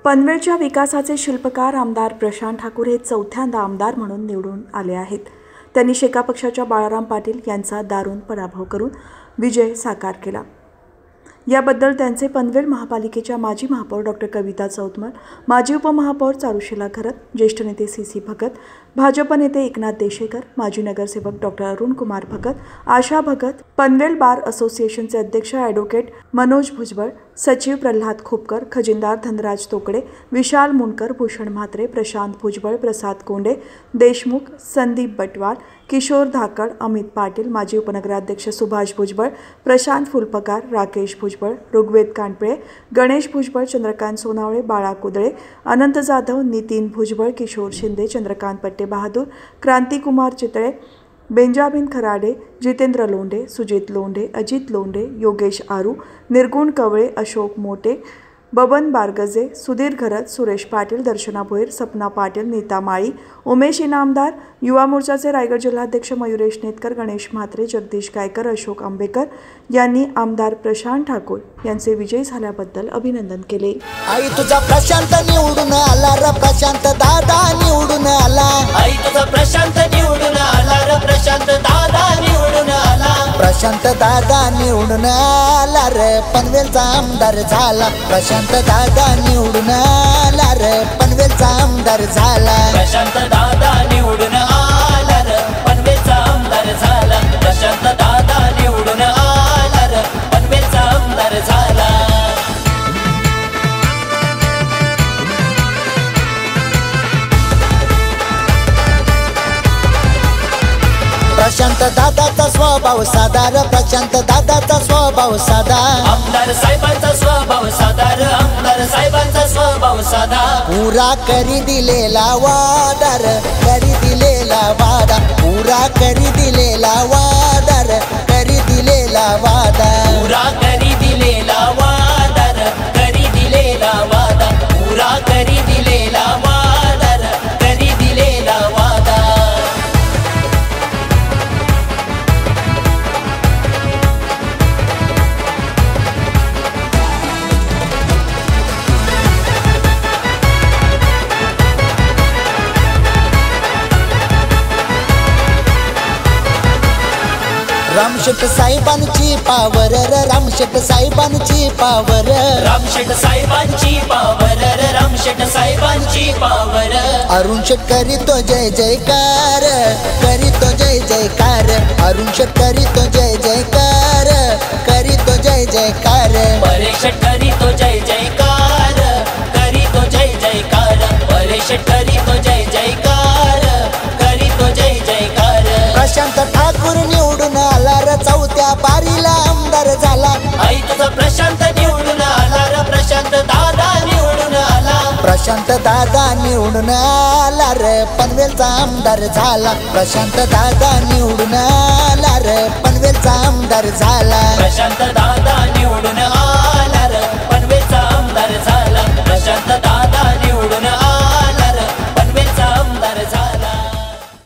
पनवेलच्या विकासाचे शिल्पकार आमदार प्रशांत ठाकूर हे चौथ्यांदा आमदार म्हणून निवडून आले आहेत। त्यांनी शेका पक्षाच्या बाळाराम पाटील यांचा दारुण पराभव करून विजय साकार केला। याबद्दल त्यांचे पनवेल महापालिकेच्या माजी महापौर डॉ. कविता चौतमल, माजी उपमहापौर चारुशीला खरत, ज्येष्ठ नेते सी भगत, भाजप नेते एकनाथ देशेकर, माजी नगरसेवक डॉ. अरुण कुमार भगत, आशा भगत, पनवेल बार असोसिएशनचे अध्यक्ष ॲडव्होकेट मनोज भुजबळ, सचिव प्रल्हाद खोपकर, खजिनदार धनराज तोकडे, विशाल मुंडकर, भूषण म्हात्रे, प्रशांत भुजबळ, प्रसाद कोंडे, देशमुख, संदीप बटवाल, किशोर धाकड, अमित पाटील, माजी उपनगराध्यक्ष सुभाष भुजबळ, प्रशांत फुलपकार, राकेश भुजबळ, ऋग्वेद कांडपिळे, गणेश भुजबळ, चंद्रकांत सोनावळे, बाळा कुदळे, अनंत जाधव, नितीन भुजबळ, किशोर शिंदे, चंद्रकांत पट्टे बहादूर, क्रांतिकुमार चितळे, बेंजामिन खराडे, जितेंद्र लोंढे, सुजित लोंढे, अजित लोंढे, योगेश आरू, निर्गुण कवळे, अशोक मोटे, बबन बारगजे, सुधीर घरत, सुरेश पाटील, दर्शना भोईर, सपना पाटील, नीता माळी, उमेश इनामदार, युवा मोर्चाचे रायगड जिल्हाध्यक्ष मयुरेश नेतकर, गणेश म्हात्रे, जगदीश गायकर, अशोक आंबेकर यांनी आमदार प्रशांत ठाकूर यांचे विजयी झाल्याबद्दल अभिनंदन केले। आई तुझा प्रशांत निवडून आला रे, प्रशांत दादा निवडून आला। आई तुझा प्रशांत निवडून आला रे, प्रशांत दादा निवडून आला। प्रशांत दादा निवडून आला रे, पनवेलचा आमदार झाला। प्रशांत दादा निवडून आला रे, पनवेलचा आमदार झाला। प्रशांत दादा निवडून आला रे, पनवेलचा आमदार झाला। प्रशांत दादा निवडून आला रे, पनवेलचा आमदार झाला। प्रशांत दादाचा स्वभाव साधा रे, प्रशांत दादाचा स्वभाव साधा। आमदार साहेबांचा स्वभाव साधा रे, आमदार साहेबांचा स्वभाव साधा। पुरा करी दिलेला वादा रे, करी दिलेला वादा, पुरा करी दिलेला वादा रे, करी दिलेला वादा, पुरा करी दिलेला वादा रे, करी दिलेला वादा, पुरा करी दिलेला वादा रे, करी दिलेला वादा। रामशेठ साहेबांची पावर रे, रामशेठ साहेबांची पावर, रामशेठ साहेबांची पावर रे, रामशेठ साहेबांची पावर। अरुण शेठ करीतो जय जयकार, करीतो जय जयकार, अरुण शेठ करीतो जय जयकार, करीतो जय जयकार। परेश करीतो जय जयकार, करीतो जय जयकार, परेश करीतो जय जयकार, करीतो जय जयकार। प्रशांत ठाकूर निवडून आला रे, चौथ्या बारीला आमदार झाला। आई तुझा प्रशांत निवडून आला रे, प्रशांत दादा निवडून आला। प्रशांत दादा निवडून आला रे, पनवेलचा आमदार झाला। प्रशांत दादा निवडून आला रे, पनवेलचा आमदार झाला। प्रशांत दादा